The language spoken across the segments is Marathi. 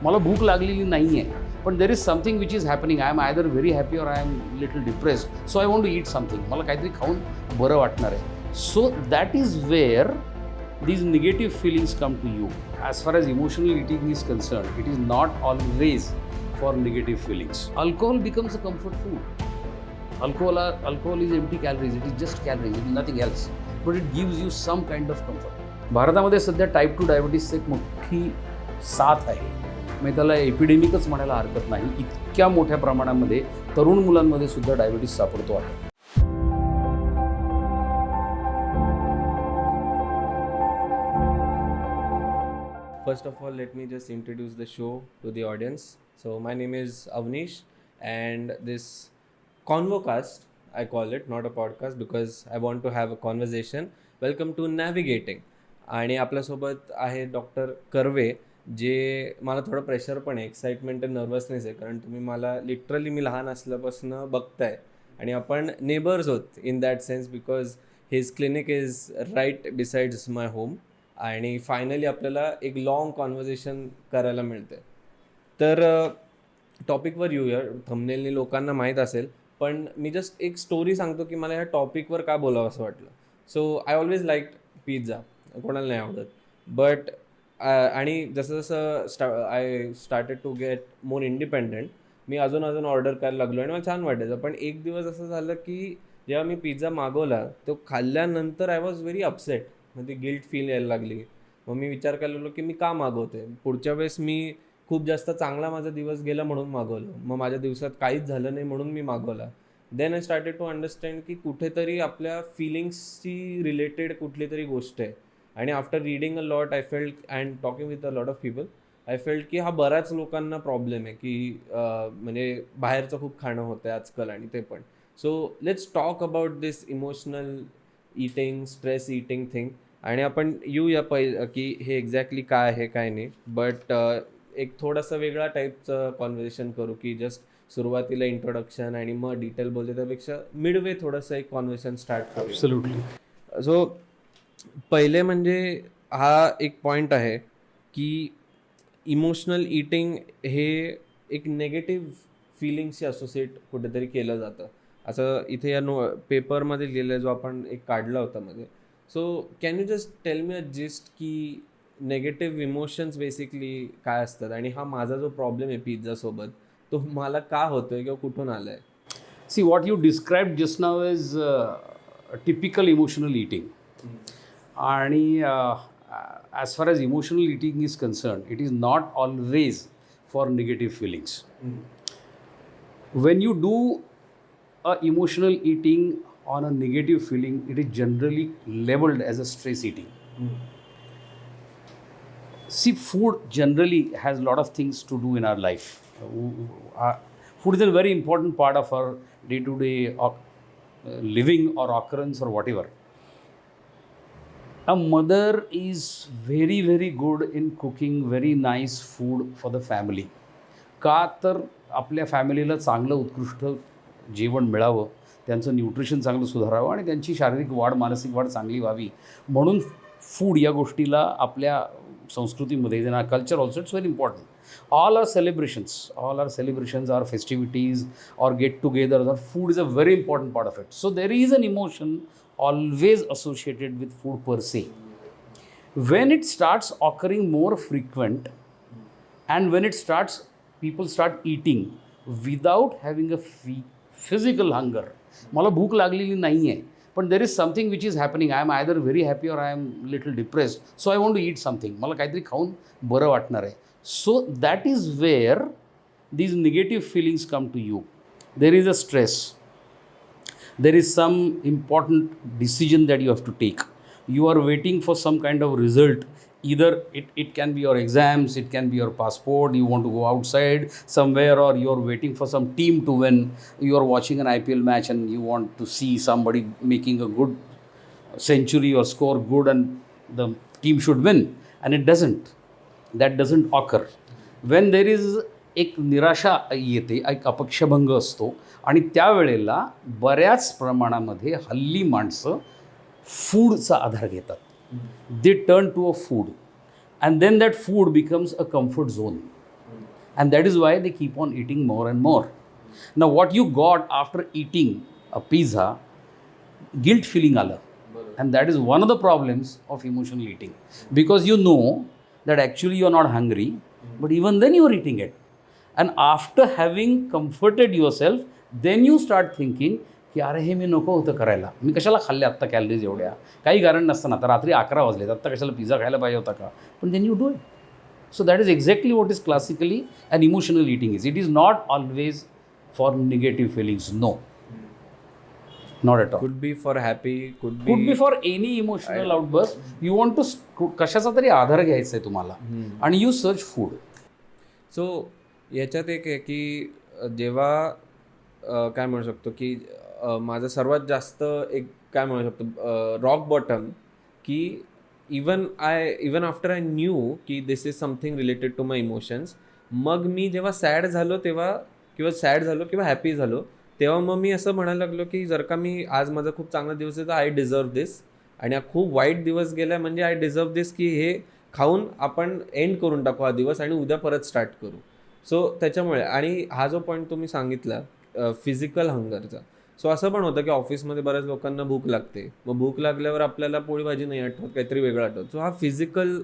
मला भूक लागलेली नाही आहे, पण there is something which is happening. I am either very happy or I am little depressed, so I want to eat something. मला काहीतरी खाऊन बरं वाटणार आहे. So that is where these negative feelings come to you. As far as emotional eating is concerned, it is not always for negative feelings. Alcohol becomes a comfort food. Alcohol is empty calories. It is just calories. It is nothing else. But it gives you some kind of comfort. भारतामध्ये सध्या टाईप 2 डायबिटीसची एक मोठी साथ आहे. म्हणजे त्याला एपिडेमिकच म्हणायला हरकत नाही. इतक्या मोठ्या प्रमाणामध्ये तरुण मुलांमध्ये सुद्धा डायबिटीस सापडतो आहे. First of all, let me just introduce the show to the audience. So my name is Avnish, and this Convocast, I call it, not a podcast, because I want to have a conversation. Welcome to Navigating. आणि आपल्यासोबत आहे डॉक्टर कर्वे, जे मला थोडं प्रेशर पण आहे, एक्साइटमेंट आणि नर्वसनेस आहे, कारण तुम्ही मला लिटरली मी लहान असल्यापासून बघताय आणि आपण नेबर्स होत in that sense, because his clinic is right besides my home. आणि फायनली आपल्याला एक लाँग कॉन्व्हर्सेशन करायला मिळते. तर टॉपिकवर येऊया. थंबनेलनी लोकांना माहीत असेल, पण मी जस्ट एक स्टोरी सांगतो की मला ह्या टॉपिकवर का बोलावं असं वाटलं. So I always like pizza, कोणाला नाही आवडत, बट आणि जसं जसं I started to get more independent, मी अजून ऑर्डर करायला लागलो आणि मला छान वाटायचं. पण एक दिवस असं झालं की जेव्हा मी पिझ्झा मागवला, तो खाल्ल्यानंतर आय वॉज व्हेरी अपसेट. मग ती गिल्ट फील यायला लागली. मग मी विचार करायला लागलो की मी का मागवते. पुढच्या वेळेस मी खूप जास्त चांगला माझा दिवस गेला म्हणून मागवलं, मग माझ्या दिवसात काहीच झालं नाही म्हणून मी मागवला. Then I started to understand की कुठेतरी आपल्या फिलिंग्सची रिलेटेड कुठली तरी गोष्ट आहे. आणि after reading a lot I felt and talking with a lot of people, I felt की हा बऱ्याच लोकांना प्रॉब्लेम आहे की म्हणजे बाहेरचं खूप खाणं होतं आहे आजकाल आणि ते पण. So let's talk about this emotional eating, stress eating thing. आणि आपण येऊया की हे एक्झॅक्टली काय आहे काय नाही. बट एक थोडासा वेगळा टाईपचं कॉन्व्हर्सेशन करू की जस्ट सुरुवातीला इंट्रोडक्शन आणि मग डिटेल बोलते, त्यापेक्षा मिडवे थोडंसं एक कॉन्व्हर्सेशन स्टार्ट करू. ॲब्सोल्युटली. सो पहिले म्हणजे हा एक पॉईंट आहे की इमोशनल ईटिंग हे एक नेगेटिव्ह फिलिंग्सशी असोसिएट कुठेतरी केलं जातं, असं इथे या पेपरमध्ये लिहिलं जो आपण एक काढला होता मध्ये. So can you just tell me a gist की नेगेटिव्ह इमोशन्स बेसिकली काय असतात, आणि हा माझा जो प्रॉब्लेम आहे पिझ्झासोबत तो मला का होतोय किंवा कुठून आला आहे. See, what you described just now is a typical emotional eating. आणि as far as emotional eating is concerned, it is not always for negative feelings. When you do a emotional eating on a negative feeling, it is generally labeled as a stress eating. See, food generally has a lot of things to do in our life. Food is a very important part of our day-to-day living or occurrence or whatever. A mother is very, very good in cooking very nice food for the family. का तर आपल्या फॅमिलीला चांगलं उत्कृष्ट जेवण मिळावं, त्यांचं न्यूट्रिशन चांगलं सुधारावं आणि त्यांची शारीरिक वाढ, मानसिक वाढ चांगली व्हावी म्हणून फूड या गोष्टीला आपल्या संस्कृतीमध्ये, in our culture also it's very important. all our celebrations, our festivities, or get togethers, or food is a very important part of it. So there is an emotion always associated with food per se. When it starts occurring more frequent, and when people start eating without having a physical hunger, मला भूक लागलेली नाही आहे, पण there is something which is happening. I am either very happy or I am little depressed, so I want to eat something. मला काहीतरी खाऊन बरं वाटणार आहे. So that is where these negative feelings come to you. There is a stress. There is some important decision that you have to take. You are waiting for some kind of result. Either it can be your exams, it can be your passport, you want to go outside somewhere, or you are waiting for some team to win. You are watching an IPL match and you want to see somebody making a good century or score good and the team should win, and it doesn't. That doesn't occur. When there is एक निराशा येते, एक अपक्षभंग असतो, आणि त्यावेळेला बऱ्याच प्रमाणामध्ये हल्ली माणसं फूडचा आधार घेतात. They turn to a food, and then that food becomes a comfort zone. And that is why they keep on eating more and more. Now, what you got after eating a pizza, guilt feeling आलं. And that is one of the problems of emotional eating. Because you know that actually you are not hungry, but even then you are eating it. And after having comforted yourself, then you start thinking की अरे हे मी नको होतं करायला, मी कशाला खाल्ले आत्ता कॅलरीज एवढ्या, काही कारण नसताना, आता रात्री 11 वाजलेत, आत्ता कशाला पिझ्झा खायला पाहिजे होता का, पण then you do it. So that is exactly what is classically an emotional eating is. It is not always for negative feelings. No. Not at all. Could be for happy, could be for any emotional outburst. You want to कशाचा तरी आधार घ्यायचा आहे तुम्हाला आणि यू सर्च फूड. सो याच्यात एक आहे की जेव्हा काय म्हणू शकतो की माझं सर्वात जास्त एक काय म्हणू शकतो रॉक बॉटम की इवन आफ्टर आय न्यू की this is something related to my emotions, मग मी जेव्हा सॅड झालो किंवा हॅपी झालो तेव्हा मग मी असं म्हणायला लागलो की जर का मी आज माझा खूप चांगला दिवस आहे तर आय डिझर्व दिस, आणि हा खूप वाईट दिवस गेला म्हणजे आय डिझर्व दिस की हे खाऊन आपण एंड करून टाकू हा दिवस आणि उद्या परत स्टार्ट करू. सो त्याच्यामुळे, आणि हा जो पॉईंट तुम्ही सांगितला फिजिकल हंगरचा, सो असं पण होतं की ऑफिसमध्ये बऱ्याच लोकांना भूक लागते, मग भूक लागल्यावर आपल्याला पोळी भाजी नाही आठवत, काहीतरी वेगळं आठवत. सो हा फिजिकल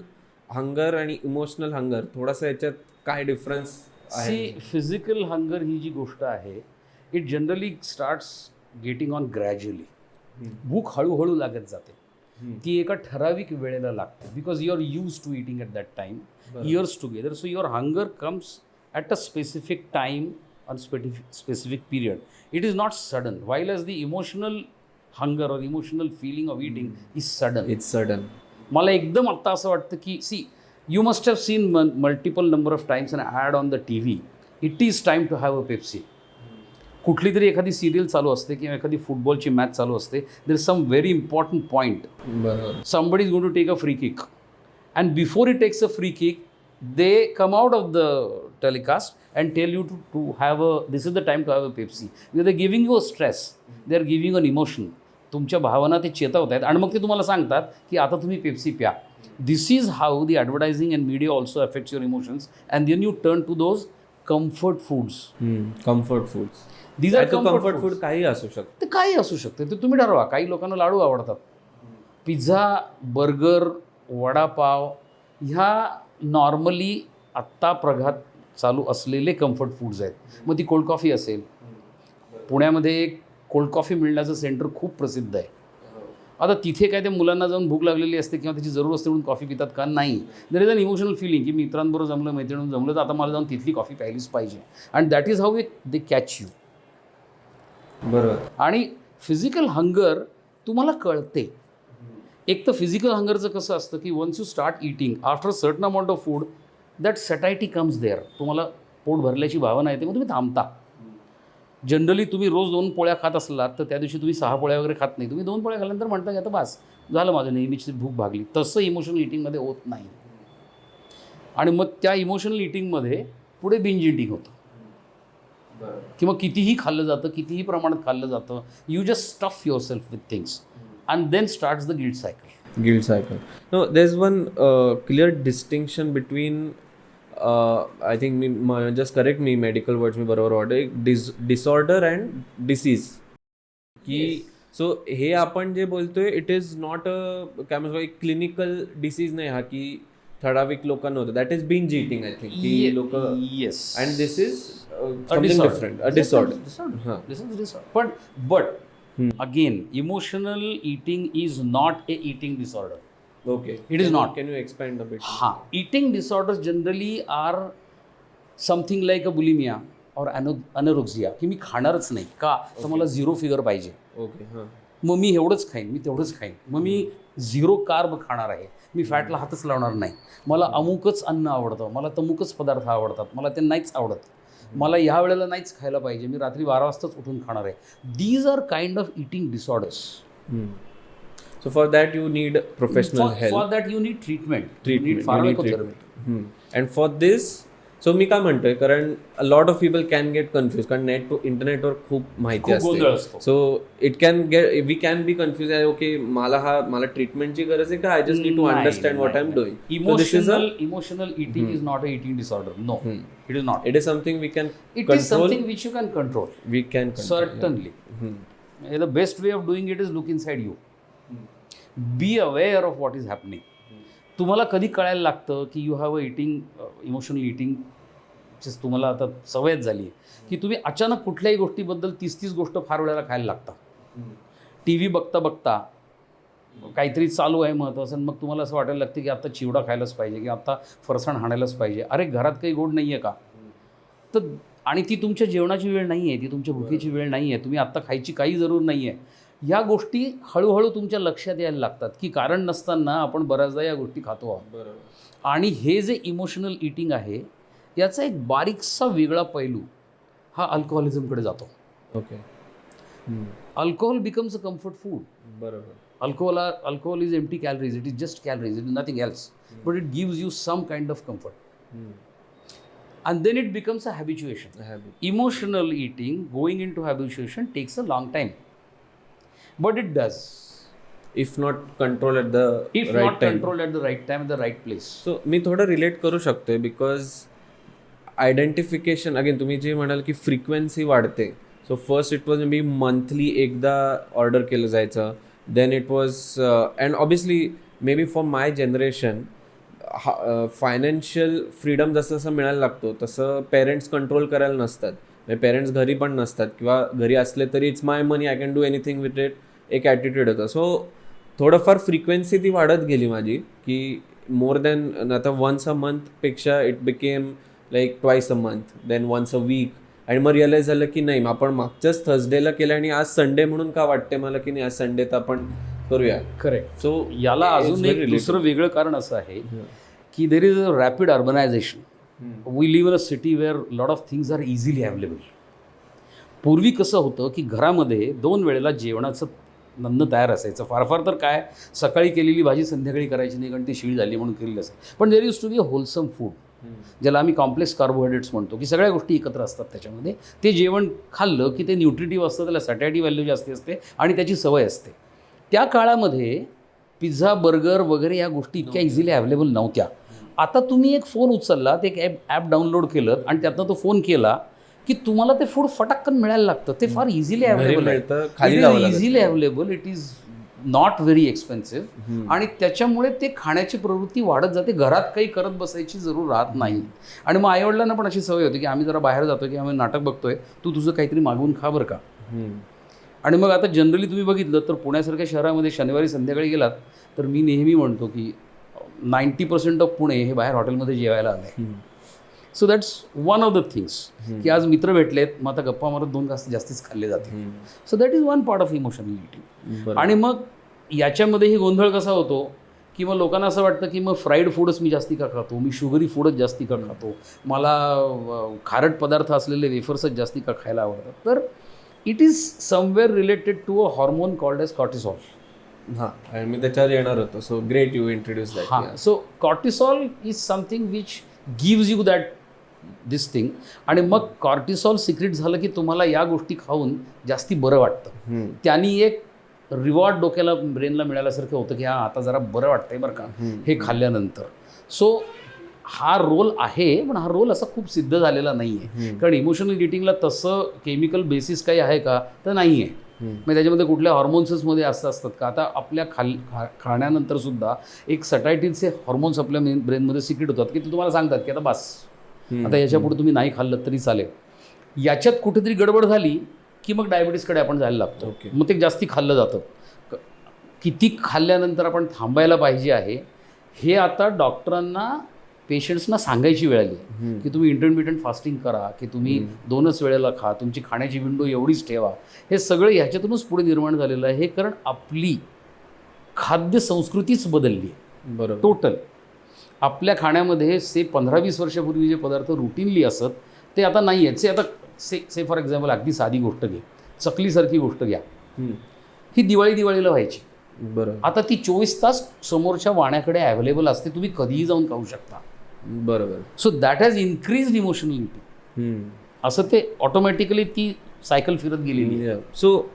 हंगर आणि इमोशनल हंगर थोडासा याच्यात काय डिफरन्स आहे? फिजिकल हंगर ही जी गोष्ट आहे, it generally starts getting on gradually. भूक हळूहळू लागत जाते, ती एका ठराविक वेळेला लागते, because you are use to eating at that time years together. So your hunger comes at a specific time on specific period. It is not sudden, while as the emotional hunger or emotional feeling of eating is sudden. It's sudden. मला एकदम आत्ता असं वाटतं की you must have seen multiple number of times an ad on the TV. It is time to have a Pepsi. कुठली तरी एखादी सिरियल चालू असते किंवा एखादी फुटबॉलची मॅच चालू असते, there is some very important point. Somebody is going to take a free kick, and before he takes a free kick, they come out of the telecast and tell you to have this is the time to have a Pepsi. They are giving you a stress, they are giving an emotion. तुमच्या भावना ते चेतवत आहेत आणि मग ते तुम्हाला सांगतात की आता तुम्ही पेप्सी प्या. This is how the advertising and media also affects your emotions, and then you turn to those comfort foods. These are comfort food. काही असू शकतं, ते काही असू शकते, ते तुम्ही ठरवा. काही लोकांना लाडू आवडतात, पिझ्झा, बर्गर, वडापाव ह्या नॉर्मली आत्ता प्रघात चालू असलेले कम्फर्ट फूड्स आहेत. मग ती कोल्ड कॉफी असेल, पुण्यामध्ये एक कोल्ड कॉफी मिळण्याचं सेंटर खूप प्रसिद्ध आहे. आता तिथे काय त्या मुलांना जाऊन भूक लागलेली असते किंवा त्याची जरूर असते म्हणून कॉफी पितात का? नाही. There is an emotional feeling की मित्रांबरोबर जमलं, मैत्रिणींबरोबर जमलं तर आता मला जाऊन तिथली कॉफी प्यायलीच पाहिजे, and that is how they catch you. बरोबर. आणि फिजिकल हंगर तुम्हाला कळते. एक तर फिजिकल हंगरचं कसं असतं की once you start eating after certain amount of food, that satiety comes there. तुम्हाला पोट भरल्याची भावना येते, मग तुम्ही थांबता. जनरली तुम्ही रोज 2 पोळ्या खात असलात तर त्या दिवशी तुम्ही 6 पोळ्या वगैरे खात नाही. तुम्ही 2 पोळ्या खाल्ल्यानंतर म्हणता की आता बस झालं, माझं नेहमीची भूक भागली. तसं इमोशनल इटिंगमध्ये होत नाही. आणि मग त्या इमोशनल इटिंगमध्ये पुढे बिंज इटिंग होतं, किंवा कितीही खाल्लं जातं, कितीही प्रमाणात खाल्लं जातं. You just stuff your self with things and then starts the guilt cycle. No, there's one clear distinction between I think just correct me, medical words में बरोबर order, disorder and disease की सो हे आपण जे बोलतोय इट इज नॉट अ काय म्हणतो एक क्लिनिकल डिसीज नाही हा की ठराविक लोकांना होतं. That is binge eating I think की लोक. Yes. And this is something different, a disorder. But again, emotional eating is not a eating disorder. Okay. It is not. Can you expand a bit? Eating disorders generally are something like a bulimia or anorexia की मी खाणारच नाही का, तर मला 0 फिगर पाहिजे. ओके. मग मी एवढंच खाईन, मी तेवढंच खाईन. मग मी 0 कार्ब खाणार आहे, मी फॅटला हातच लावणार नाही. मला अमुकच अन्न आवडतं, मला तमुकच पदार्थ आवडतात, मला ते नाहीच आवडत. मला ह्या वेळेला नाहीच खायला पाहिजे, मी रात्री 12 वाजताच उठून खाणार आहे. These are kind of eating disorders. So for that you need professional help. For that you need treatment. You need pharmacotherapy. And for this, so मी काय म्हणतोय, कारण a lot of people can get confuse, कारण इंटरनेटवर खूप माहिती खूप गोंधळ असते. असतो. So it can get, we can be confuse आहे, ओके मला ट्रीटमेंटची गरज आहे का, I just need to understand what I am doing. Emotional eating is not a eating disorder. No, it is not. It is something we can It is something which you can control. We can Certainly. The best way of doing it is look inside you. Be aware of what is happening. तुम्हाला कधी कळायला लागतं की you have a emotional eating, तुम्हाला आता सवयच झाली आहे की तुम्ही अचानक कुठल्याही गोष्टीबद्दल 30 गोष्ट फार वेळेला खायला लागता. टी व्ही बघता बघता काहीतरी चालू आहे महत्त्वाचं, मग तुम्हाला असं वाटायला लागतं की आता चिवडा खायलाच पाहिजे की आता फरसाण हाणायलाच पाहिजे. अरे घरात काही गोड नाही आहे का? तर आणि ती तुमच्या जेवणाची वेळ नाही आहे, ती तुमच्या भुकेची वेळ नाही आहे, तुम्ही आत्ता खायची काही जरूर नाही आहे. या गोष्टी हळूहळू तुमच्या लक्षात यायला लागतात की कारण नसताना आपण बऱ्याचदा या गोष्टी खातो आहोत. बरोबर. आणि हे जे इमोशनल ईटिंग आहे याचा एक बारीकसा वेगळा पैलू हा अल्कोहोलिझमकडे जातो. Okay. Alcohol becomes a comfort food. बरोबर. Alcohol is empty calories. It is just calories. It is nothing else. But it gives you some kind of comfort. And then it becomes a habituation. Emotional eating, going into habituation, takes a long time. But it does. If not control at the If right not time. controlled at the right time, at the right place. So मी थोडं रिलेट करू शकतोय, बिकॉज आयडेंटिफिकेशन, अगेन तुम्ही जे म्हणाल की फ्रिक्वेन्सी वाढते. सो फर्स्ट इट वॉज मी मंथली एकदा ऑर्डर केलं जायचं, then it was and obviously maybe for my generation financial freedom जसं जसं मिळायला लागतो तसं पेरेंट्स कंट्रोल करायला नसतात. म्हणजे पेरेंट्स घरी पण नसतात किंवा घरी असले तरी it's my money, I can do anything with it, एक ॲटिट्यूड होतं. सो थोडंफार फ्रिक्वेन्सी ती वाढत गेली माझी, की मोर दॅन आता वन्स अ मंथपेक्षा it became like twice a month, then once a week. आणि मग रिअलाईज झालं की नाही, आपण मागच्याच थर्सडेला केलं आणि आज संडे म्हणून का वाटते मला की नाही आज संडे तर आपण करूया. करेक्ट. सो याला अजून एक दुसरं वेगळं कारण असं आहे की there is a rapid urbanisation. We live in a city where lot of things are easily available. पूर्वी कसं होतं की घरामध्ये 2 वेळेला जेवणाचं नन्न तयार असायचं. फार फार तर काय, सकाळी केलेली भाजी संध्याकाळी करायची नाही कारण ती शीळ झाली म्हणून केलेली असेल. पण there is to be a wholesome food, ज्याला आम्ही कॉम्प्लेक्स कार्बोहायड्रेट्स म्हणतो, की सगळ्या गोष्टी एकत्र असतात त्याच्यामध्ये. ते जेवण खाल्लं की ते न्यूट्रिटिव्ह असतं, त्याला सॅटॅटी व्हॅल्यू जास्ती असते आणि त्याची सवय असते. त्या काळामध्ये पिझ्झा, बर्गर वगैरे या गोष्टी इतक्या इझिली अवेलेबल नव्हत्या. आता तुम्ही एक फोन उचलला, ते एक ॲप डाउनलोड केलं आणि त्यातनं तो फोन केला की तुम्हाला ते फूड फटाक्कन मिळायला लागतं. ते फार इझिली अवेलेबल आहे, easily available, it is not very expensive. आणि त्याच्यामुळे ते खाण्याची प्रवृत्ती वाढत जाते. घरात काही करत बसायची जरूर राहत नाही. आणि मग आईवडिलांना पण अशी सवय होती की आम्ही जरा बाहेर जातो की आम्ही नाटक बघतोय, तू तुझं काहीतरी मागवून खा बरं का. आणि मग आता जनरली तुम्ही बघितलं तर पुण्यासारख्या शहरामध्ये शनिवारी संध्याकाळी गेलात तर मी नेहमी म्हणतो की 90% ऑफ पुणे हे बाहेर हॉटेलमध्ये जेवायला आलं आहे. So that's one of the things की आज मित्र भेटलेत, मग आता गप्पा मारत 2 घास जास्तीच खाल्ले जाते. So that is one part of emotional eating. आणि मग याच्यामध्येही गोंधळ कसा होतो की मग लोकांना असं वाटतं की मग फ्राईड फूडच मी जास्ती का खातो, मी शुगरी फूडच जास्ती का खातो, मला खारट पदार्थ असलेले वेफर्सच जास्ती का खायला आवडतात. तर it is somewhere related to a hormone called as cortisol. हां, आणि मी त्याच्यावर येणार होतो. So great you introduce that. हां, so cortisol is something which gives you that this thing. आणि मग कॉर्टिसॉल सिक्रेट झालं की तुम्हाला या गोष्टी खाऊन जास्ती बरं वाटतं. त्यांनी एक रिवॉर्ड डोक्याला, ब्रेनला मिळाल्यासारखं होतं की हां आता जरा बरं वाटतंय बरं का हे खाल्ल्यानंतर. सो हा रोल आहे, पण हा रोल असा खूप सिद्ध झालेला नाही आहे. कारण इमोशनल इटिंगला तसं केमिकल बेसिस काही आहे का, तर नाही आहे. मग त्याच्यामध्ये कुठल्या हॉर्मोन्समध्ये असं असतात का. आता आपल्या खाण्यानंतर सुद्धा एक सटायटीचे हॉर्मोन्स आपल्या ब्रेनमध्ये सिक्रेट होतात की ते तुम्हाला सांगतात की आता बस, आता याच्यापुढे तुम्ही नाही खाल्लं तरी चालेल. याच्यात कुठेतरी गडबड झाली की मग डायबिटीसकडे आपण जायला लागतो. मग ते जास्ती खाल्लं जातं. किती खाल्ल्यानंतर आपण थांबायला पाहिजे आहे हे आता डॉक्टरांना पेशंट्सना सांगायची वेळ आली आहे की तुम्ही इंटरमिटंट फास्टिंग करा, की तुम्ही 2च वेळेला खा, तुमची खाण्याची विंडो एवढीच ठेवा. हे सगळं ह्याच्यातूनच पुढे निर्माण झालेलं आहे. हे कारण आपली खाद्य संस्कृतीच बदलली आहे. बरोबर. टोटल आपल्या खाण्यामध्ये 15-20 वर्षापूर्वी जे पदार्थ रुटीनली असत ते आता नाही आहेत. आता से फॉर एक्झाम्पल अगदी साधी गोष्ट घे, चकलीसारखी गोष्ट घ्या. ही दिवाळीला व्हायची. बरोबर. आता ती 24 तास समोरच्या वाण्याकडे अवेलेबल असते, तुम्ही कधीही जाऊन खाऊ शकता. बरोबर. So that has increase emotionality. असं ते ऑटोमॅटिकली ती सायकल फिरत गेलेली आहे. सो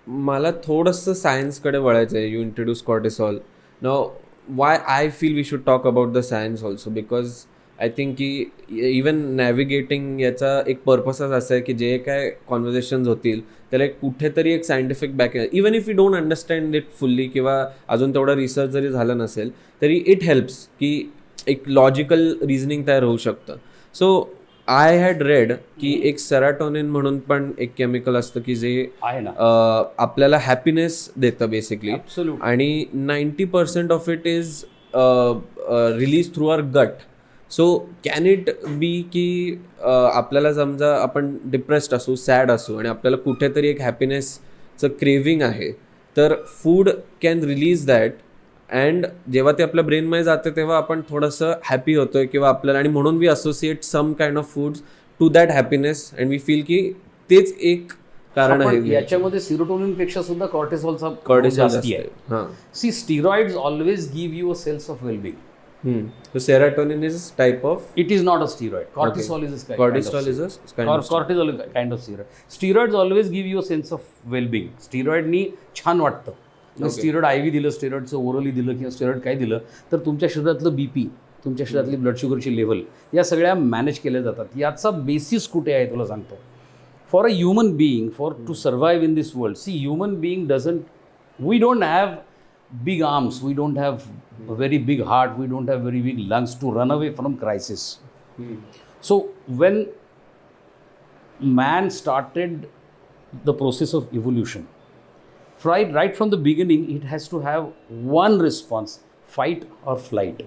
मला थोडंसं सायन्सकडे वळायचं आहे. You introduce cortisol. Now why I feel we should talk about the science also, because I think की इवन नॅव्हिगेटिंग याचा एक पर्पसच असं आहे की जे काय कॉन्व्हर्सेशन्स होतील त्याला एक कुठेतरी एक scientific back, even if you don't understand it fully किंवा अजून तेवढा रिसर्च जरी झाला नसेल तरी इट हेल्प्स की एक लॉजिकल रिझनिंग तयार होऊ शकतं. सो आय हॅड रेड की एक सेराटोनिन म्हणून पण एक केमिकल असतं की जे आहे ना. आपल्याला हॅपीनेस देतं बेसिकली, Absolutely. आणि 90% of it is release through our gut. So can it be की आपल्याला समजा आपण डिप्रेस्ड असू, सॅड असू आणि आपल्याला कुठेतरी एक हॅपीनेसचं क्रेविंग आहे, तर food can release that, and जेव्हा ते आपल्या ब्रेनमध्ये जाते तेव्हा आपण थोडंसं हॅपी होतोय किंवा आपल्याला, आणि म्हणून we associate some kind of foods to that happiness and we feel की तेच एक कारण पण आहे. याच्यामध्ये सिरोटोनिन पेक्षा सुद्धा कॉर्टिसॉलचा कॉर्टिसॉल जास्ती आहे. हां. See steroids always give you a sense of wellbeing. So serotonin is type of, It is not a steroid. Cortisol is a cortisol is a kind of cortisol is a kind of steroid. Steroids always give you a sense of well-being. स्टिरॉइडनी छान वाटतं. स्टिरॉइड IV दिलं, स्टिरॉइडचं ओरली दिलं किंवा स्टिरॉइड काय दिलं तर तुमच्या शरीरातलं BP, तुमच्या शरीरातली ब्लड शुगरची लेवल या सगळ्या मॅनेज केल्या जातात. याचा बेसिस कुठे आहे तुला सांगतो. For a human being, for to survive in this world, see human being doesn't, we don't have big arms, we don't have a very big heart, we don't have very big lungs to run away from crisis. So when man started the process of evolution, right from the beginning it has to have one response: fight or flight.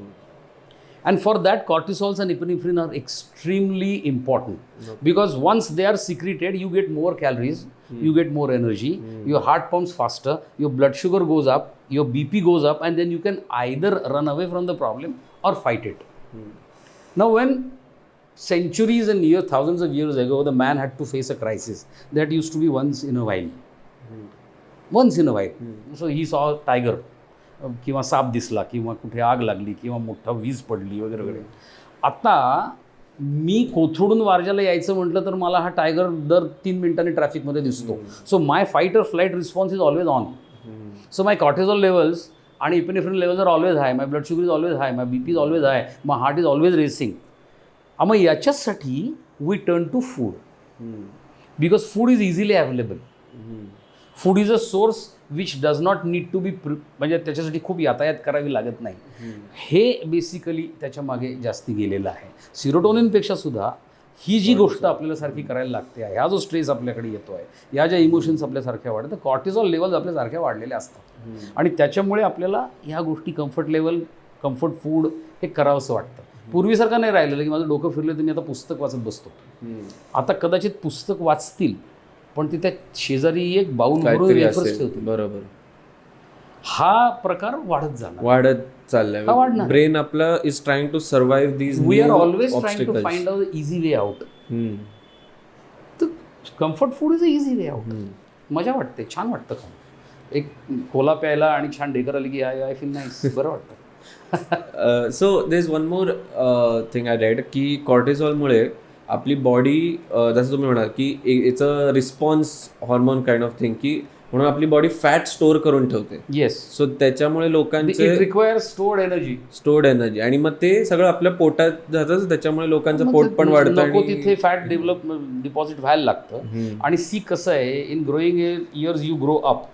And for that cortisols and epinephrine are extremely important, because once they are secreted you get more calories, you get more energy, your heart pumps faster, your blood sugar goes up, your BP goes up, and then you can either run away from the problem or fight it. Now when centuries and years, thousands of years ago the man had to face a crisis, that used to be once in a while. Once in a while. So he saw a tiger, किंवा साप दिसला, किंवा कुठे आग लागली, किंवा मोठा वीज पडली वगैरे वगैरे. आता मी कोथरूडून वारजाला यायचं म्हटलं तर मला हा टायगर दर 3 मिनिटांनी ट्रॅफिकमध्ये दिसतो. So my fight or flight response is always on. So my cortisol levels आणि epinephrine levels are always high, my blood sugar is always high, my BP is always high, my heart is always racing. मग याच्यासाठी we turn to food, because food is easily available. Food is a source which does not need to be, म्हणजे त्याच्यासाठी खूप यातायात करावी लागत नाही. हे बेसिकली त्याच्या मागे जास्ती गेलेलं आहे. सिरोटोनिनपेक्षा सुद्धा ही जी गोष्ट आपल्याला सारखी करायला लागते, ह्या जो स्ट्रेस आपल्याकडे येतो आहे, या ज्या इमोशन्स आपल्यासारख्या वाढतात, तर कॉर्टिसॉल लेवल्स आपल्यासारख्या वाढलेल्या असतात. आणि त्याच्यामुळे आपल्याला ह्या गोष्टी कम्फर्ट लेवल, कम्फर्ट फूड हे करावंसं वाटतं. पूर्वीसारखं नाही राहिलेलं की माझं डोकं फिरलं तर मी आता पुस्तक वाचत बसतो. आता कदाचित पुस्तक वाचतील पण तिथे शेजारी एक बाउल भरून वेफर्स ठेवतील. बरोबर. हा प्रकार वाढत चाललाय. वाढणार. ब्रेन आपलं is trying to survive these, we are always trying to find out easy way out. तर comfort food is a easy way out. मजा वाटते, छान वाटतं खाऊन. एक कोला प्यायला आणि छान डेकर आली की आय फील नाईस, बरं वाटतं. So there is one more thing I read की कॉर्टिसॉलमुळे आपली बॉडी, जसं तुम्ही म्हणाल की it's a response hormone kind of thing, की म्हणून आपली बॉडी फॅट स्टोअर करून ठेवते. येस. सो त्याच्यामुळे लोकांचे रिक्वायर स्टोर्ड एनर्जी, आणि मग ते सगळं आपल्या पोटात जातं, त्याच्यामुळे लोकांचं पोट पण वाढतं, नको तिथे फॅट डिपॉझिट व्हायला लागतं. आणि सी कसं आहे, in growing years you grow up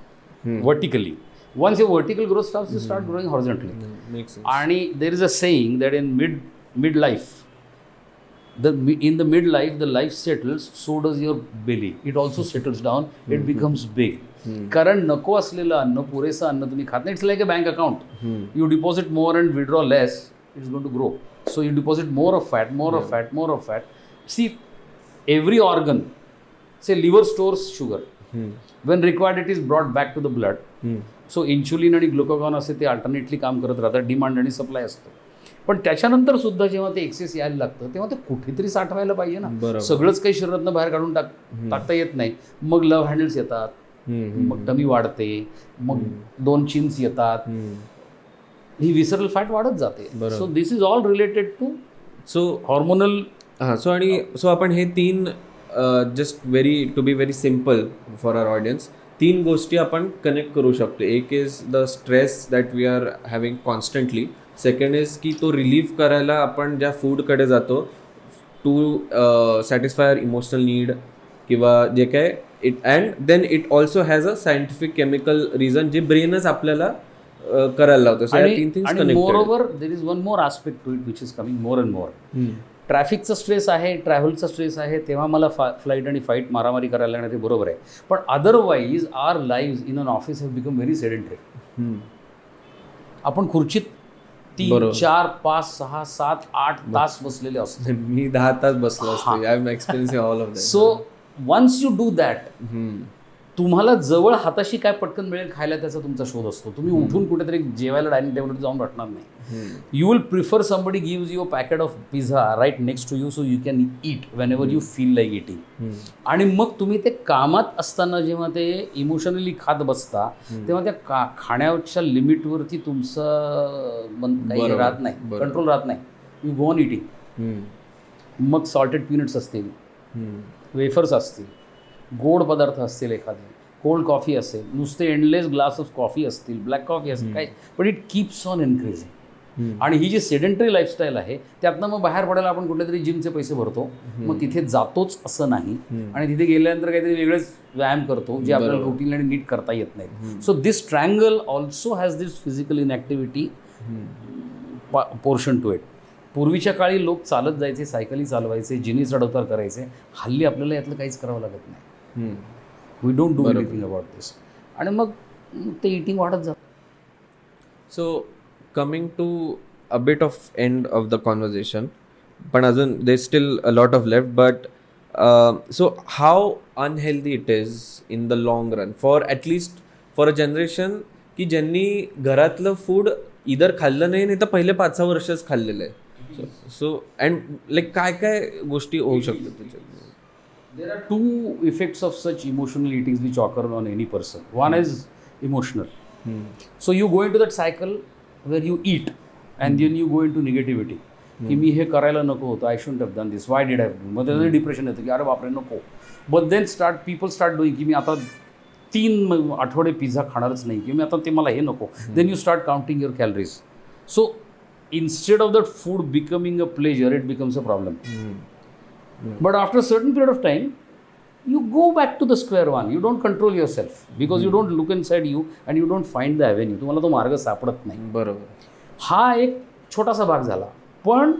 vertically. Once you vertical growth starts, you start growing horizontally. आणि there is a saying that in mid life, in the midlife the life settles, so does your belly. It also settles down, it becomes big. कारण नको असलेलं अन्न, पुरेसं अन्न तुम्ही खात नाही. It's like a bank account. You deposit more and withdraw less, it's going to grow. So you deposit more of fat, more of fat, more of fat. See every organ, say liver stores sugar, when required it is brought back to the blood. So insulin आणि ग्लुकोगॉन असे ते अल्टरनेटली काम करत राहतात, डिमांड आणि सप्लाय असतो. पण त्याच्यानंतर सुद्धा जेव्हा ते एक्सेस यायला लागतं तेव्हा ते कुठेतरी साठवायला पाहिजे ना. सगळंच काही शरीरातनं बाहेर काढून टाकता येत नाही. मग लव्ह हँडल्स येतात, मग टमी वाढते, मग 2 चिन्स येतात, ही विसरल फॅट वाढत जाते. So this is all related to so hormonal हां, सो आपण हे 3 just to be very simple for our audience, 3 गोष्टी आपण कनेक्ट करू शकतो. एक is the stress that we are having constantly. Second is की तो रिलीफ करायला आपण ज्या फूडकडे जातो to satisfy our emotional need किंवा जे काय it, and then it also has a scientific chemical reason जे ब्रेनच आपल्याला करायला लावतं. सो या 3 थिंग्स आणि कनेक्टेड. More over there is one more aspect to it which is coming more and more. ट्रॅफिकचा स्ट्रेस आहे, ट्रॅव्हलचा स्ट्रेस आहे, तेव्हा मला फ्लाईट आणि फाईट मारामारी करायला लागणार ते बरोबर आहे. पण otherwise are live in an office have become very sedentary. आपण खुर्चीत 3, 4, 5, 6, 7, 8 तास बसलेले असतो. मी 10 तास बसलो असतो. I am experiencing all of that. So once you do that, तुम्हाला जवळ हाताशी काय पटकन मिळेल खायला त्याचा तुमचा शोध असतो. तुम्ही उठून कुठेतरी जेवायला डायनिंग टेबलवर जाऊन बसणार नाही. You will prefer somebody gives you a packet of pizza right next to you so you can eat whenever you feel like eating. आणि मग तुम्ही ते कामात असताना जेव्हा ते इमोशनली खात बसता तेव्हा त्या खाण्याच्या लिमिटवरती तुमचं काही राहत नाही, कंट्रोल राहत नाही. You go on eating. मग सॉल्टेड पीनट्स असतील, वेफर्स असतील, गोड पदार्थ असतील, एखादे कोल्ड कॉफी असेल, नुसते एंडलेस ग्लास ऑफ कॉफी असतील, ब्लॅक कॉफी असेल, काय, पण इट कीप्स ऑन इन्क्रीजिंग. आणि ही जी सेडेंटरी लाईफस्टाईल आहे त्यातनं मग बाहेर पडायला आपण कुठेतरी जिमचे पैसे भरतो, मग तिथे जातोच असं नाही, आणि तिथे गेल्यानंतर काहीतरी वेगळेच व्यायाम करतो जे आपल्याला रुटीन आणि नीट करता येत नाही. So this triangle also has this physical inactivity portion to it. पूर्वीच्या काळी लोक चालत जायचे, सायकली चालवायचे, जिनी चढउतार करायचे. हल्ली आपल्याला यातलं काहीच करावं लागत नाही. We don't do anything about this. आणि मग ते इटिंग वाढत जातं. So coming to a bit of end of the conversation, पण अजून they still a lot of left, but so how unhealthy it is in the long run for at least for a generation की ज्यांनी घरातलं फूड इधर खाल्लं नाही तर पहिले 5-6 वर्षच खाल्लेलं आहे. सो अँड लाईक काय काय गोष्टी होऊ शकतात त्याच्यात? There are two effects of such emotional eatings which occur on any person. One is emotional. So you go into that cycle where you eat and then you go into negativity. की मी हे करायला नको होतं, I shouldn't have done this, why did I have done. मग त्याचं डिप्रेशन येतं की अरे बापरे नको. But then people start doing की मी आता 3 आठवडे पिझ्झा खाणारच नाही, की मी आता ते मला हे नको. Then you start counting your calories. So instead of that food becoming a pleasure, it becomes a problem. But after a certain period of time, you go back to the square one. You don't control yourself because you don't look inside you and you don't find the avenue. तुम्हाला तो मार्ग सापडत नाही. बरोबर. हा एक छोटासा भाग झाला. पण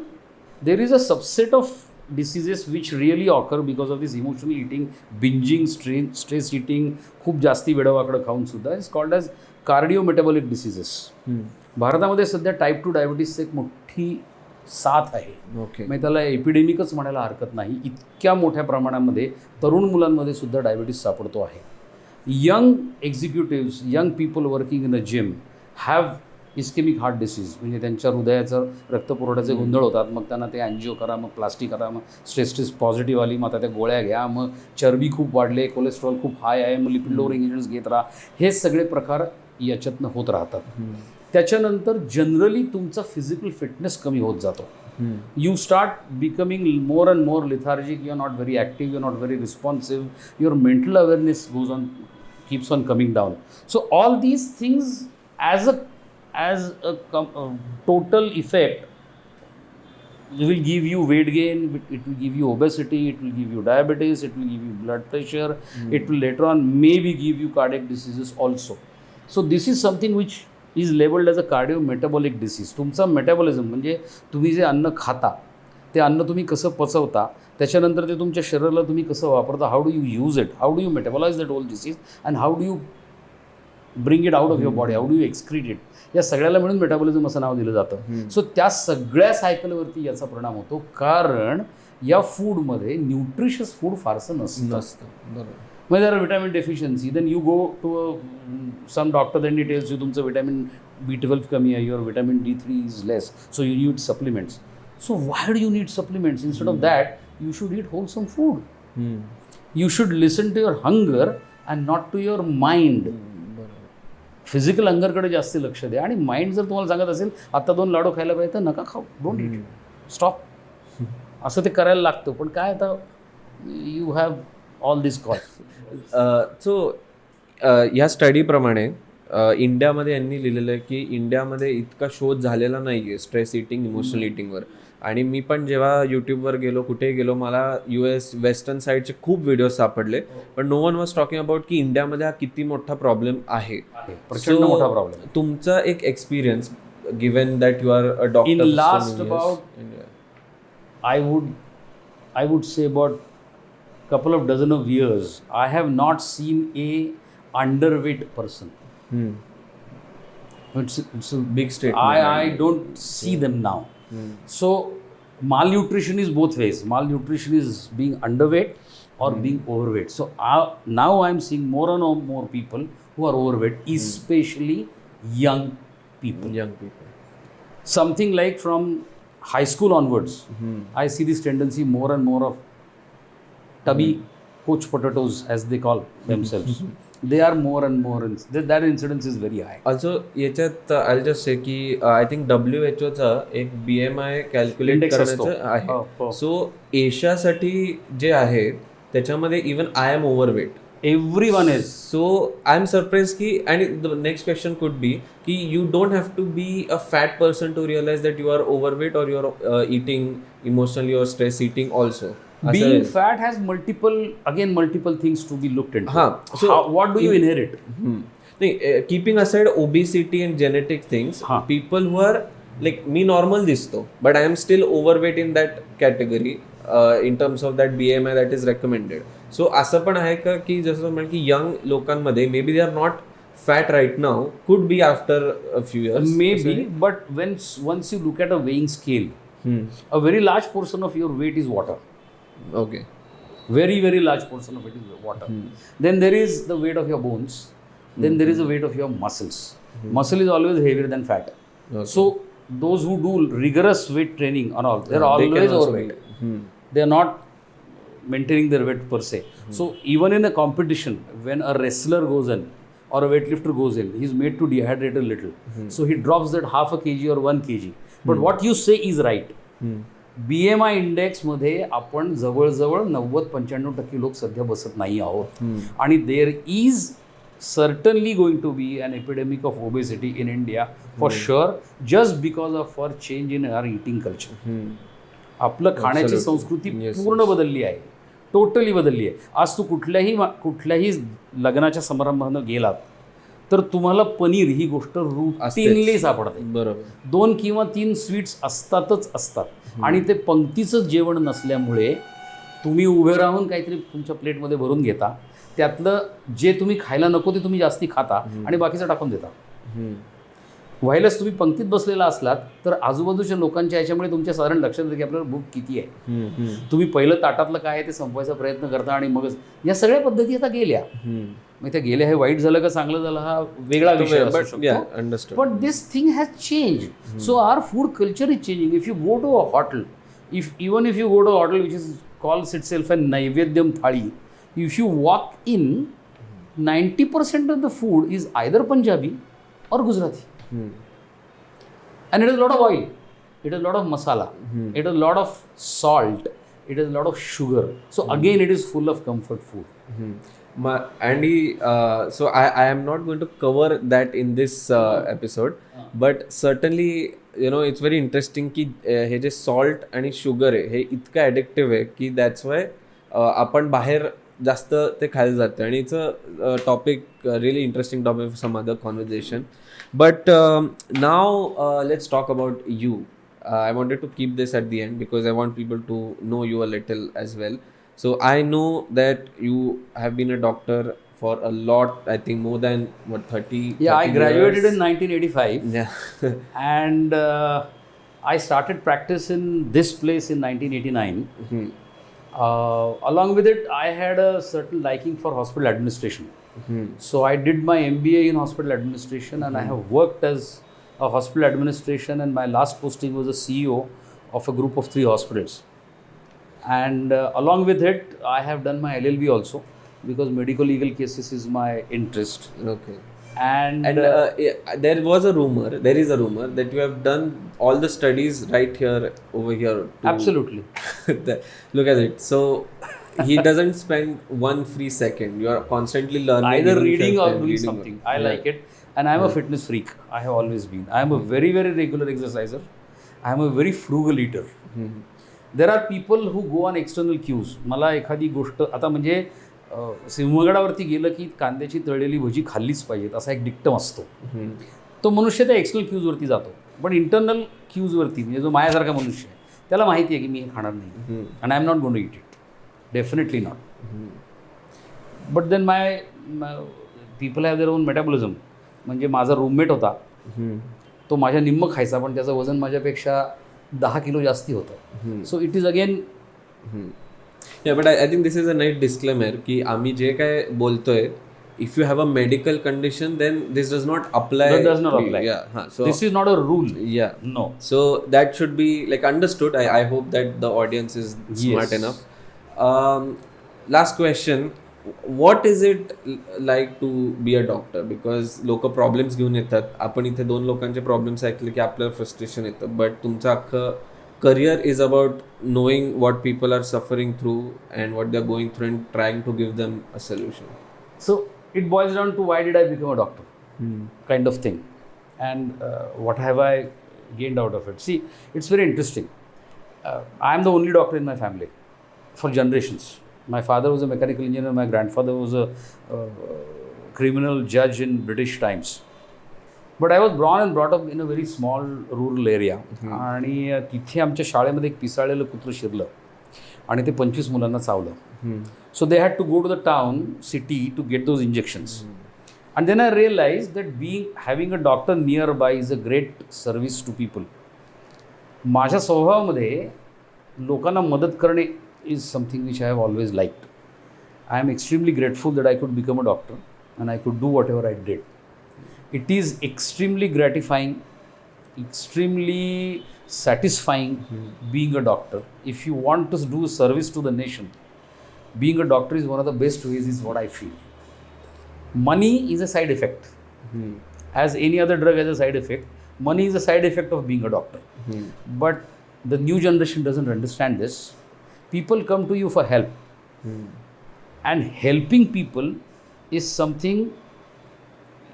there is a subset of diseases which really occur because of this emotional eating, binging, stress eating, खूप जास्ती वेडवाकडं खाऊन सुद्धा. It's called as cardiometabolic diseases. भारतामध्ये सध्या टाईप 2 डायबिटीसची एक मोठी साथ आहे. ओके. म्हणजे त्याला एपिडेमिकच म्हणायला हरकत नाही. इतक्या मोठ्या प्रमाणामध्ये तरुण मुलांमध्ये सुद्धा डायबिटीस सापडतो आहे. Young executives, young people working in a gym have ischaemic heart disease. म्हणजे त्यांच्या हृदयाचं रक्तपुरवठ्याचे गोंधळ होतात. मग त्यांना ते अँजिओ करा, मग प्लास्टिक करा, मग स्ट्रेस पॉझिटिव्ह आली, मग आता त्या गोळ्या घ्या, मग चरबी खूप वाढले, कोलेस्ट्रॉल खूप हाय आहे, मग लिपिड लोअरिंग एजंट्स घेत राहा. हे सगळे प्रकार याच्यातनं होत राहतात. त्याच्यानंतर जनरली तुमचा फिजिकल फिटनेस कमी होत जातो. You start becoming more and more lethargic. You are not very active, you are not very responsive. Your mental awareness goes on, keeps on coming down. So all these things as a total effect will give you weight gain, it will give you obesity, it will give you diabetes, it will give you blood pressure, it will later on maybe give you cardiac diseases also. So this is something which is labeled as a cardiometabolic disease. तुमचा मेटाबॉलिझम म्हणजे तुम्ही जे अन्न खाता ते अन्न तुम्ही कसं पचवता, त्याच्यानंतर ते तुमच्या शरीराला तुम्ही कसं वापरता, how do you use it, how do you metabolise that whole disease, and how do you bring it out of your body, how do you excrete it. या सगळ्याला मिळून मेटाबॉलिझम असं नाव दिलं जातं. सो त्या सगळ्या सायकलवरती याचा परिणाम होतो, कारण या फूडमध्ये न्यूट्रिशियस फूड फारसं नसतं. बरोबर. म्हणजे जर vitamin deficiency, then you go to some doctor, then he tells you तुमचं विटॅमिन B12 कमी आहे, your vitamin D3 is less, so you need supplements. So why do you need supplements? Instead of that you should eat wholesome food. You should listen to your hunger and not to your mind. Physical हंगरकडे जास्त लक्ष द्या. आणि माइंड जर तुम्हाला सांगत असेल आता 2 लाडू खायला पाहिजे तर नका खाऊ, डोंट ईट, स्टॉप. असं ते करायला लागतं. पण काय आता you have all this cost. So ह्या स्टडीप्रमाणे इंडियामध्ये यांनी लिहिलेलं आहे की इंडियामध्ये इतका शोध झालेला नाही आहे स्ट्रेस इटिंग इमोशनल इटिंगवर. आणि मी पण जेव्हा यूट्यूबवर गेलो कुठेही गेलो मला US वेस्टर्न साईडचे खूप व्हिडिओज सापडले. पण no one was talking about की इंडियामध्ये हा किती मोठा प्रॉब्लेम आहे. प्रचंड मोठा प्रॉब्लेम. तुमचा एक experience given that you are a doctor in last about I would say about couple of dozen of years, I have not seen a underweight person. It's a big statement. I don't see them now. So malnutrition is both ways. Malnutrition is being underweight or being overweight. So now I'm seeing more and more people who are overweight, especially young people. Something like from high school onwards, I see this tendency more and more of tubby coach potatoes, as they call themselves. They are more and more, that incidence is very high. Also याच्यात I'll just say की आय थिंक WHO एक BMI कॅल्क्युलेट करण्याचं आहे. सो एशियासाठी जे आहे त्याच्यामध्ये even I am overweight. Everyone is. So I'm surprised ki, and the next question could be ki you don't have to be a fat person to realize that you are overweight or you are eating emotionally or stress eating also. Being fat has multiple things to be looked into. So what do you inherit? Keeping aside obesity and genetic things, people who are like me normal disto, but I am still overweight in that category in terms of that BMI that is recommended. So असं पण आहे का की जसं म्हण की यंग लोकांमध्ये maybe they are not fat right now, could be after a few years maybe, but once you look at a weighing scale, a very large portion of your weight is water. Okay. Very, very large portion of it is water. Then there is the weight of your bones. Then there is the weight of your muscles. Muscle is always heavier than fat. Okay. So those who do rigorous weight training and all, they're always overweight. They are not maintaining their weight per se. So even in a competition, when a wrestler goes in or a weightlifter goes in, he's made to dehydrate a little. So he drops that half a kg or 1 kg. But what you say is right. BMI index मध्ये आपण जवळजवळ 90-95% लोक सध्या बसत नाही आहोत. आणि there is certainly going to be an epidemic of obesity in India for sure, just because of our change in our eating culture. आपलं खाण्याची संस्कृती पूर्ण बदलली आहे, टोटली बदलली आहे. आज तू कुठल्याही लग्नाच्या समारंभानं गेलात तर तुम्हाला पनीर ही गोष्ट रुटीनली सापडते. बरोबर. 2 किंवा 3 स्वीट्स असतात आणि ते पंक्तीचं जेवण नसल्यामुळे तुम्ही उभे राहून काहीतरी तुमच्या प्लेटमध्ये भरून घेता, त्यातलं जे तुम्ही खायला नको ते तुम्ही जास्ती खाता आणि बाकीचं टाकून देता. व्हायलाच तुम्ही पंक्तीत बसलेला असलात तर आजूबाजूच्या लोकांच्या याच्यामुळे तुमच्या साधारण लक्षात येतं की आपल्याला भूक किती आहे. तुम्ही पहिलं ताटातलं काय आहे ते संपवायचा प्रयत्न करता आणि मगच या सगळ्या पद्धती आता गेल्या. मग त्या गेल्या हे वाईट झालं का चांगलं झालं हा वेगळा विषय असू शकतो. But this thing has change. So our food culture is changing. If you go to a hotel, if you go to a hotel which calls itself a Naivedyam Thali, if you walk in, 90% of the food is either Punjabi or Gujarati. And it is a lot of oil, it is a lot of masala, it is a lot of salt, it is a lot of sugar. So again, it is full of comfort food. Andy, so I am not going to cover that in this episode, but certainly it's very interesting की हे जे सॉल्ट आणि शुगर आहे हे इतकं ॲडिक्टिव्ह आहे की दॅट्स वाय आपण बाहेर जास्त ते खायला जातं. आणि it's a topic really interesting topic for some other conversation. But now let's talk about you. I wanted to keep this at the end because I want people to know you a little as well. So I know that you have been a doctor for a lot, I think more than 30 Yeah, I graduated in 1985. Yeah. And I started practice in this place in 1989. Along with it, I had a certain liking for hospital administration. So I did my MBA in hospital administration and I have worked as a hospital administration, and my last posting was a CEO of a group of 3 hospitals. And along with it, I have done my LLB also because medical legal cases is my interest. Okay. And yeah, there is a rumor that you have done all the studies right here, over here. absolutely. Look at it. So he doesn't spend one free second. You are constantly learning. Either even if reading you're or doing reading. something. I Yeah. like it. And I'm a fitness freak. I have always been. I am a very, very regular exerciser. I am a very frugal eater. There are people who go on external cues. मला एखादी गोष्ट आता म्हणजे सिंहगडावरती गेलं की कांद्याची तळलेली भजी खाल्लीच पाहिजेत असा एक डिक्टम असतो. तो मनुष्य त्या एक्सटर्नल क्यूजवरती जातो. पण इंटरनल क्यूजवरती म्हणजे जो माझ्यासारखा मनुष्य आहे त्याला माहिती आहे की मी हे खाणार नाही. And I am not going to eat it. Definitely not. But then my people have their own metabolism. म्हणजे माझा रूममेट होता, तो माझ्या निम्म खायचा पण त्याचं वजन माझ्यापेक्षा 10 किलो जास्ती होतं. So it is again. Yeah, but I think this is a nice disclaimer की आम्ही जे काय बोलतोय, if you have a medical condition then this does not apply. That does not apply. Yeah, so This is not a rule. yeah. No. So that should be like understood. I hope that the audience is smart Yes. enough. Last question. What is it like to be a doctor? Because लोक प्रॉब्लेम्स घेऊन येतात. आपण इथे 2 लोकांचे प्रॉब्लेम्स ऐकले की आपल्याला फ्रस्ट्रेशन येतं. बट तुमचं अख्खं career is about knowing what people are suffering through and what they're going through and trying to give them a solution. So it boils down to why did I become a doctor? Kind of thing. And what have I gained out of it? See, it's very interesting. I am the only doctor in my family for generations. My father was a mechanical engineer. My grandfather was a criminal judge in British times. But I was born and brought up in a very small rural area. आणि तिथे आमच्या शाळेमध्ये एक पिसाळलेलं कुत्रं शिरलं आणि ते 25 मुलांना चावलं. So they had to go to the town city to get those injections. And then I realise that having a doctor nearby is a great service to people. माझ्या स्वभावामध्ये लोकांना मदत करणे is something which I have always liked. I am extremely grateful that I could become a doctor and I could do whatever I did. It is extremely gratifying, extremely satisfying being a doctor. If you want to do service to the nation, being a doctor is one of the best ways, is what I feel. Money is a side effect. As any other drug has a side effect, money is a side effect of being a doctor. But the new generation doesn't understand this. People come to you for help. And helping people is something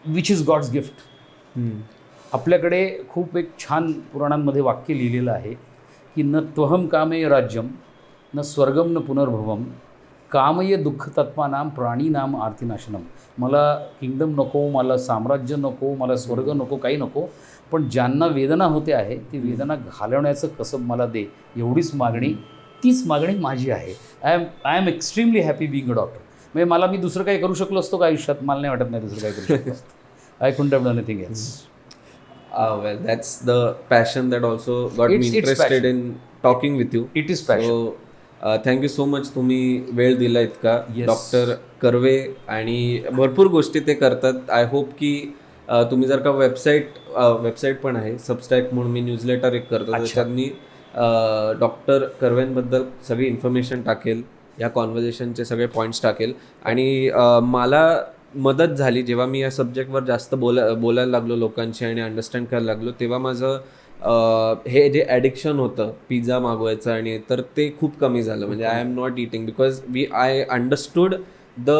which is God's gift. आपल्याकडे खूप एक छान पुराणांमध्ये वाक्य लिहिलेलं आहे की न त्वहम कामे राज्यम न स्वर्गम न पुनर्भवम कामये दुःख तत्वानाम प्राणीनाम आर्तिनाशनम. मला किंगडम नको, मला साम्राज्य नको, मला स्वर्ग नको, काही नको, पण ज्यांना वेदना होते आहे ती वेदना घालवण्याचं कसब मला दे, एवढीच मागणी, तीच मागणी माझी आहे. I am extremely happy being a doctor. म्हणजे मला मी दुसरं काही करू शकलो असतो का आयुष्यात? मला नाही वाटत नाही दुसरं काही करू शकलो असतो. I couldn't have done anything else. Well, that's the passion that also got me interested in talking with you. It is passion. So, thank you so much. तुम्ही वेळ दिला इतका. Yes. डॉक्टर कर्वे आणि भरपूर गोष्टी ते करतात. आय होप की तुम्ही जर का वेबसाईट पण आहे, सबस्टॅक म्हणून मी न्यूजलेटर एक करतो, त्याच्यात मी डॉक्टर कर्वेंबद्दल सगळी इन्फॉर्मेशन टाकेल, या कॉन्व्हर्सेशनचे सगळे पॉईंट्स टाकेल. आणि मला मदत झाली जेव्हा मी या सब्जेक्टवर जास्त बोलायला लागलो लोकांशी आणि अंडरस्टँड करायला लागलो, तेव्हा माझं हे जे ॲडिक्शन होतं पिझ्झा मागवायचं आणि तर ते खूप कमी झालं. म्हणजे I am not eating because I understood the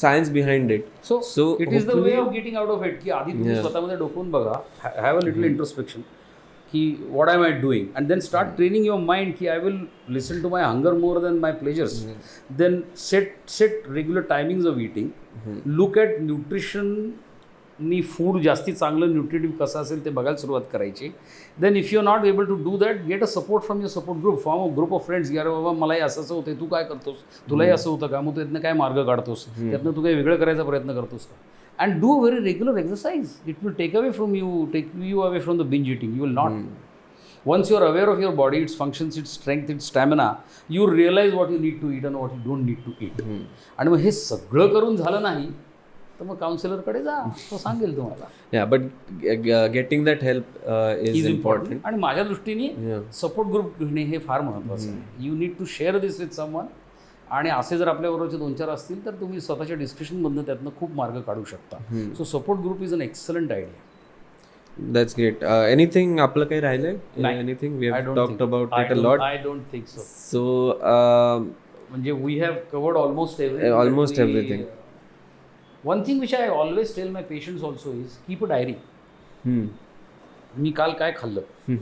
science behind it. So it is the way of getting out of it. की आधी तुम्ही स्वतःमध्ये डोकून बघा, हॅव अ लिटल इंट्रोस्पेक्शन की what am I doing, and then start training your mind ki I will listen to my hunger more than my pleasures. Then set regular timings of eating. Look at nutrition नी फूड जास्ती चांगलं न्यूट्रिटिव्ह कसं असेल ते बघायला सुरुवात करायची. Then if you are not able to do that, get a support from your support group, from a group of friends. की अरे बाबा मलाही असं होतं, तू काय करतोस, तुलाही असं होतं का, मग तू यातनं काय मार्ग काढतोस, त्यातनं तू काही वेगळं करायचा प्रयत्न करतोस का. And do a very regular exercise. It will take away from the binge eating. You will not. Once you are aware of your body, its functions, its strength, its stamina, you realize what you need to eat and what you don't need to eat. आणि मग हे सगळं करून झालं नाही तर मग काउन्सिलरकडे जा, तो सांगेल तुम्हाला. Yeah, but getting that help is important. आणि माझ्या दृष्टीने सपोर्ट ग्रुप घेणे हे फार महत्त्वाचं आहे. You need to share this with someone आणि असे जर आपल्याबरोबरचे 2-4 असतील तर तुम्ही स्वतःच्या डिस्कशनमधनं त्यातनं खूप मार्ग काढू शकता. So support group is an excellent idea. That's great. Anything आपलं काही राहिलंय? नाही. Anything? We I have don't talked think. about I it a don't- lot. I don't think so. So, म्हणजे we have covered almost everything. almost everything. One thing which I always tell my patients also is keep a diary. मी काल काय खाल्लं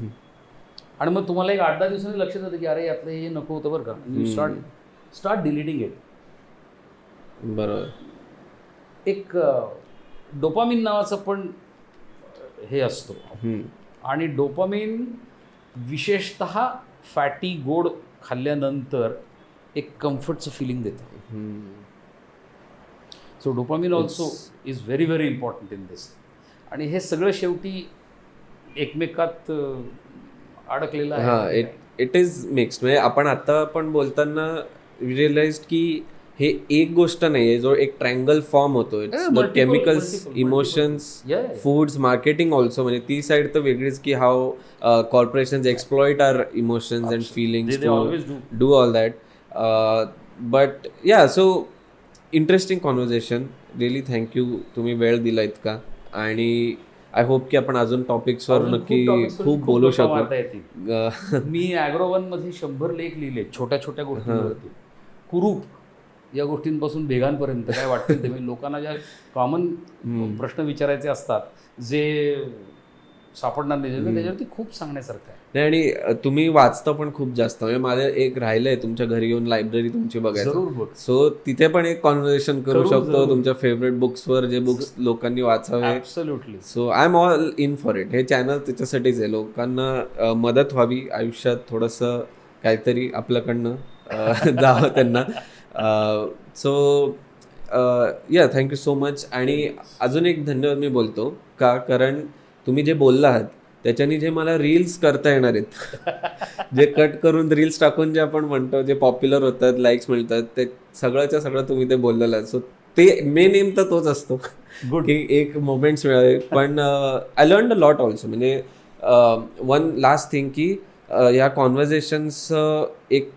आणि मग तुम्हाला एक 8-10 दिवसांनी लक्षात येतं की अरे यातलं हे नको होतं बरं का. You start deleting it. बरोबर. एक डोपामिन नावाचं पण हे असतो आणि डोपामिन विशेषतः फॅटी गोड खाल्ल्यानंतर एक कम्फर्टचं फिलिंग देतं. So dopamine also is very very important in this. आणि हे सगळं शेवटी एकमेकात अडकलेलं आहे. It is mixed. म्हणजे आपण आता पण बोलताना रिअलाइज की हे एक गोष्ट नाही आहे, जो एक ट्रायंगल फॉर्म होतो. Chemicals, emotions, foods, marketing also. म्हणजे ती साईड तर वेगळीच की how corporations exploit our emotions and feelings to do all that. But yeah, so interesting conversation. Really thank you, तुम्ही वेळ दिला इतका. आणि आय होप की आपण अजून टॉपिक्सवर नक्की खूप बोलू शकतो. मी ॲग्रो 1 मध्ये 100 लेख लिहिले छोट्या छोट्या गोष्टींवरती. कुरूप या गोष्टींपासून भेगांपर्यंत काय वाटतं ते. म्हणजे लोकांना ज्या कॉमन प्रश्न विचारायचे असतात जे सापडणार नाही त्याच्यावरती खूप सांगण्यासारखं आहे. नाही, आणि तुम्ही वाचता पण खूप जास्त. म्हणजे माझं एक राहिलंय तुमच्या घरी येऊन लायब्ररी तुमची बघायचं. जरूर बघ. सो तिथे पण एक कॉन्व्हर्सेशन करू शकतो तुमच्या फेवरेट बुक्सवर, जे बुक्स लोकांनी वाचावे. Absolutely. So I am all in for it. हे चॅनल त्याच्यासाठीच आहे, लोकांना मदत व्हावी आयुष्यात, थोडंसं काहीतरी आपल्याकडनं जावं त्यांना. सो या, थँक्यू सो मच. आणि अजून एक धन्यवाद मी बोलतो का, कारण तुम्ही जे बोलला आहात त्याच्याने जे मला रील्स करता येणार आहेत, जे कट करून रील्स टाकून जे आपण म्हणतो, जे पॉप्युलर होतात, लाईक्स मिळतात, ते सगळंच्या सगळं तुम्ही ते बोललेलं आहे. सो ते मेन एम तर तोच असतो की एक मोमेंट्स मिळावे. पण I learn a lot also. म्हणजे वन लास्ट थिंग की या कॉन्व्हर्सेशन्स एक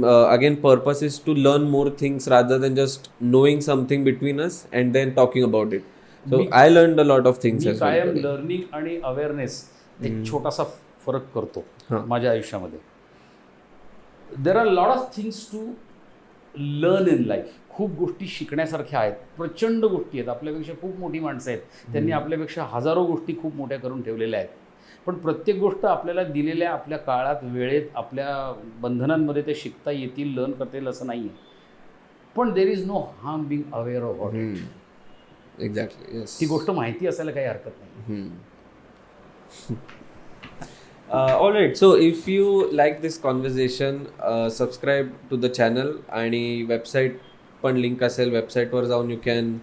again purpose is to learn more things rather than just knowing something between us and then talking about it. So I learn a lot of things. कायम लर्निंग आणि अवेअरनेस एक छोटासा फरक करतो माझ्या आयुष्यामध्ये. There are lot of things to learn in life. खूप गोष्टी शिकण्यासारख्या आहेत, प्रचंड गोष्टी आहेत. आपल्यापेक्षा खूप मोठी माणसं आहेत, त्यांनी आपल्यापेक्षा हजारो गोष्टी खूप मोठ्या करून ठेवलेल्या आहेत. पण प्रत्येक गोष्ट आपल्याला दिलेल्या आपल्या काळात, वेळेत, आपल्या बंधनांमध्ये ते शिकता येतील, लर्न करता येईल असं नाही आहे. पण there is no harm being aware about it. Exactly, yes. ती गोष्ट माहिती असायला काही हरकत नाही. All right, so if you like this conversation, subscribe to the channel. आणि वेबसाईट पण लिंक असेल, वेबसाईटवर जाऊन you can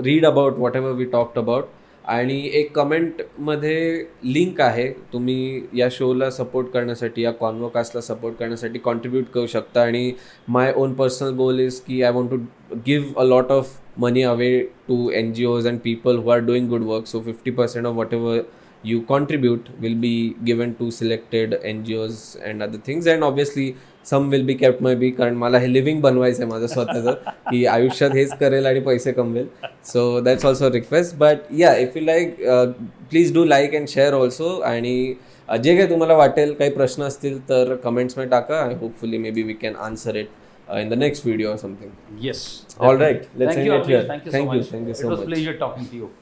read about whatever we talked about. आणि एक कमेंटमध्ये लिंक आहे, तुम्ही या शोला सपोर्ट करण्यासाठी, या कॉन्व्होकास्टला सपोर्ट करण्यासाठी कॉन्ट्रीब्यूट करू शकता. आणि my own personal goal is की I want to give a lot of money away to NGOs and people who are doing good work. So 50% of whatever you contribute will be given to selected NGOs and other things. And obviously some will be kept maybe, कारण मला हे लिव्हिंग बनवायचं आहे माझं स्वतःचं, की आयुष्यात हेच करेल आणि पैसे कमवेल. So that's also request. But yeah, if you like, please do like and share also. आणि जे काही तुम्हाला वाटेल, काही प्रश्न असतील तर कमेंट्समध्ये टाका. Hopefully maybe we can answer it in the next video or something. Yes. All right. Let's Thank you, end it here. Thank you so much. Thank you It so was much. pleasure talking to you.